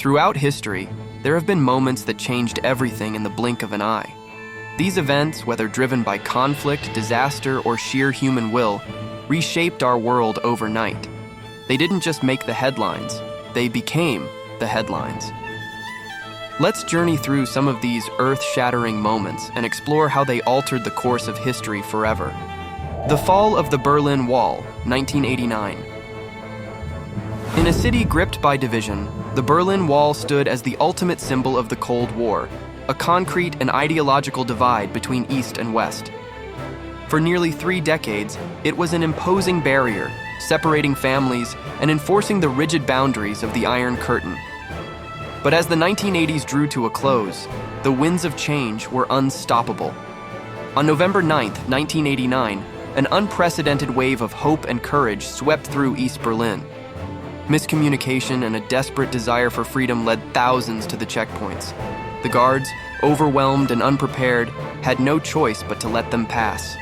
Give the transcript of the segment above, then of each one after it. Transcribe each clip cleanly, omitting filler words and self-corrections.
Throughout history, there have been moments that changed everything in the blink of an eye. These events, whether driven by conflict, disaster, or sheer human will, reshaped our world overnight. They didn't just make the headlines, they became the headlines. Let's journey through some of these earth-shattering moments and explore how they altered the course of history forever. The fall of the Berlin Wall, 1989. In a city gripped by division, the Berlin Wall stood as the ultimate symbol of the Cold War, a concrete and ideological divide between East and West. For nearly 3 decades, it was an imposing barrier, separating families and enforcing the rigid boundaries of the Iron Curtain. But as the 1980s drew to a close, the winds of change were unstoppable. On November 9, 1989, an unprecedented wave of hope and courage swept through East Berlin. Miscommunication and a desperate desire for freedom led thousands to the checkpoints. The guards, overwhelmed and unprepared, had no choice but to let them pass.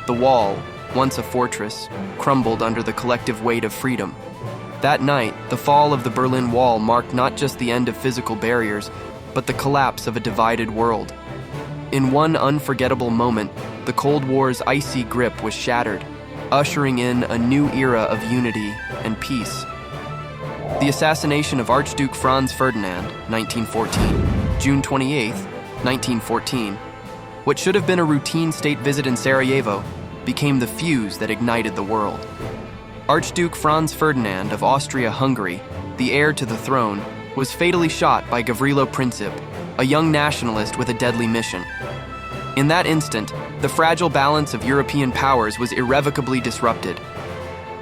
The wall, once a fortress, crumbled under the collective weight of freedom. That night, the fall of the Berlin Wall marked not just the end of physical barriers, but the collapse of a divided world. In one unforgettable moment, the Cold War's icy grip was shattered, ushering in a new era of unity and peace. The assassination of Archduke Franz Ferdinand, 1914, June 28, 1914, what should have been a routine state visit in Sarajevo, became the fuse that ignited the world. Archduke Franz Ferdinand of Austria-Hungary, the heir to the throne, was fatally shot by Gavrilo Princip, a young nationalist with a deadly mission. In that instant, the fragile balance of European powers was irrevocably disrupted.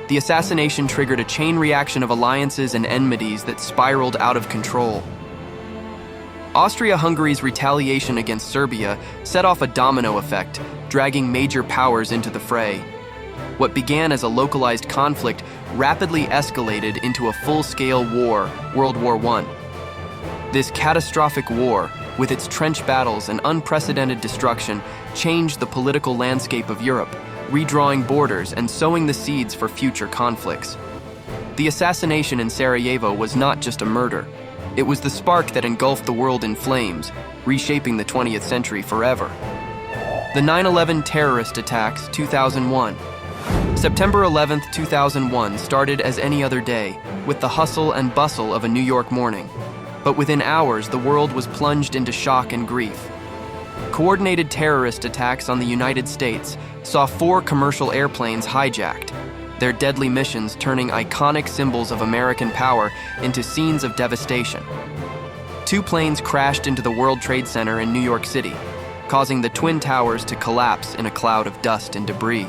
The assassination triggered a chain reaction of alliances and enmities that spiraled out of control. Austria-Hungary's retaliation against Serbia set off a domino effect, dragging major powers into the fray. What began as a localized conflict rapidly escalated into a full-scale war, World War I. This catastrophic war, with its trench battles and unprecedented destruction, changed the political landscape of Europe, redrawing borders and sowing the seeds for future conflicts. The assassination in Sarajevo was not just a murder. It was the spark that engulfed the world in flames, reshaping the 20th century forever. The 9/11 terrorist attacks, 2001. September 11, 2001 started as any other day, with the hustle and bustle of a New York morning. But within hours, the world was plunged into shock and grief. Coordinated terrorist attacks on the United States saw 4 commercial airplanes hijacked, their deadly missions turning iconic symbols of American power into scenes of devastation. 2 planes crashed into the World Trade Center in New York City, causing the Twin Towers to collapse in a cloud of dust and debris.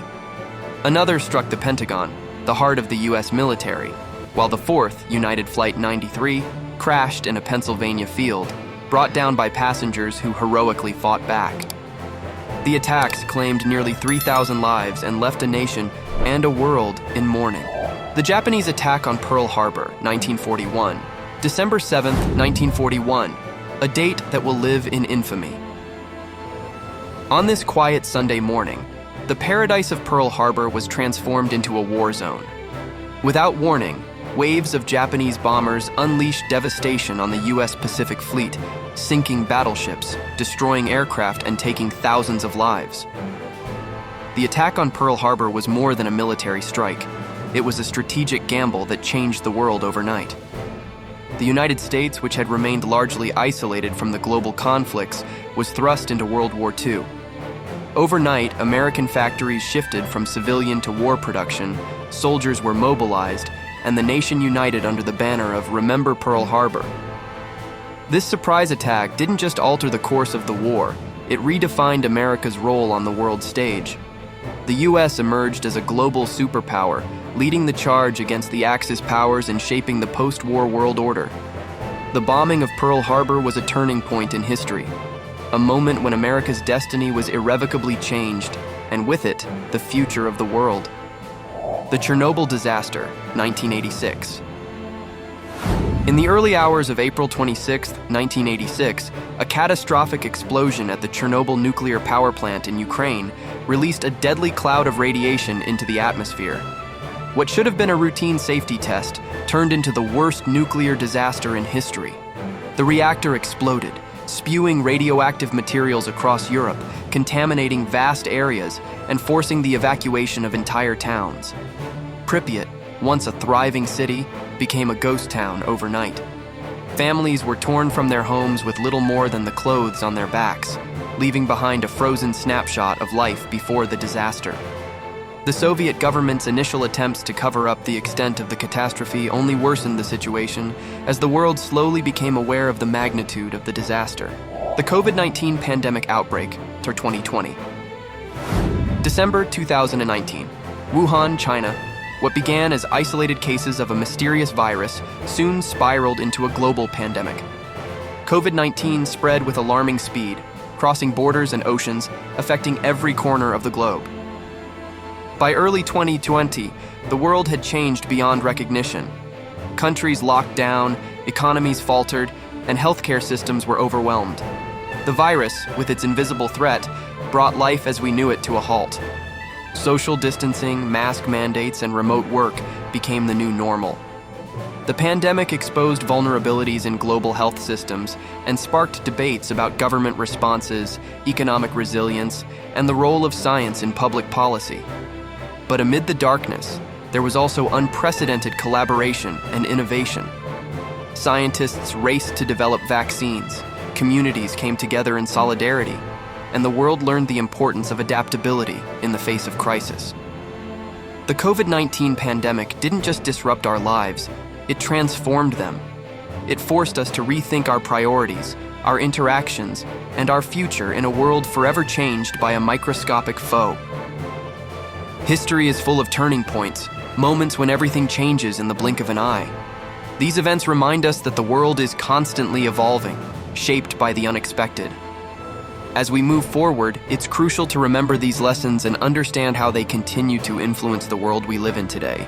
Another struck the Pentagon, the heart of the U.S. military, while the 4th, United Flight 93, crashed in a Pennsylvania field, brought down by passengers who heroically fought back. The attacks claimed nearly 3,000 lives and left a nation and a world in mourning. The Japanese attack on Pearl Harbor, 1941, December 7, 1941, a date that will live in infamy. On this quiet Sunday morning, the paradise of Pearl Harbor was transformed into a war zone. Without warning, waves of Japanese bombers unleashed devastation on the U.S. Pacific Fleet, sinking battleships, destroying aircraft, and taking thousands of lives. The attack on Pearl Harbor was more than a military strike. It was a strategic gamble that changed the world overnight. The United States, which had remained largely isolated from the global conflicts, was thrust into World War II. Overnight, American factories shifted from civilian to war production, soldiers were mobilized, and the nation united under the banner of Remember Pearl Harbor. This surprise attack didn't just alter the course of the war, it redefined America's role on the world stage. The U.S. emerged as a global superpower, leading the charge against the Axis powers and shaping the post-war world order. The bombing of Pearl Harbor was a turning point in history, a moment when America's destiny was irrevocably changed, and with it, the future of the world. The Chernobyl disaster, 1986. In the early hours of April 26, 1986, a catastrophic explosion at the Chernobyl nuclear power plant in Ukraine released a deadly cloud of radiation into the atmosphere. What should have been a routine safety test turned into the worst nuclear disaster in history. The reactor exploded, spewing radioactive materials across Europe, contaminating vast areas and forcing the evacuation of entire towns. Pripyat, once a thriving city, became a ghost town overnight. Families were torn from their homes with little more than the clothes on their backs, leaving behind a frozen snapshot of life before the disaster. The Soviet government's initial attempts to cover up the extent of the catastrophe only worsened the situation as the world slowly became aware of the magnitude of the disaster. The COVID-19 pandemic outbreak, or 2020. December 2019, Wuhan, China. What began as isolated cases of a mysterious virus soon spiraled into a global pandemic. COVID-19 spread with alarming speed, crossing borders and oceans, affecting every corner of the globe. By early 2020, the world had changed beyond recognition. Countries locked down, economies faltered, and healthcare systems were overwhelmed. The virus, with its invisible threat, brought life as we knew it to a halt. Social distancing, mask mandates, and remote work became the new normal. The pandemic exposed vulnerabilities in global health systems and sparked debates about government responses, economic resilience, and the role of science in public policy. But amid the darkness, there was also unprecedented collaboration and innovation. Scientists raced to develop vaccines, communities came together in solidarity, and the world learned the importance of adaptability in the face of crisis. The COVID-19 pandemic didn't just disrupt our lives, it transformed them. It forced us to rethink our priorities, our interactions, and our future in a world forever changed by a microscopic foe. History is full of turning points, moments when everything changes in the blink of an eye. These events remind us that the world is constantly evolving, shaped by the unexpected. As we move forward, it's crucial to remember these lessons and understand how they continue to influence the world we live in today.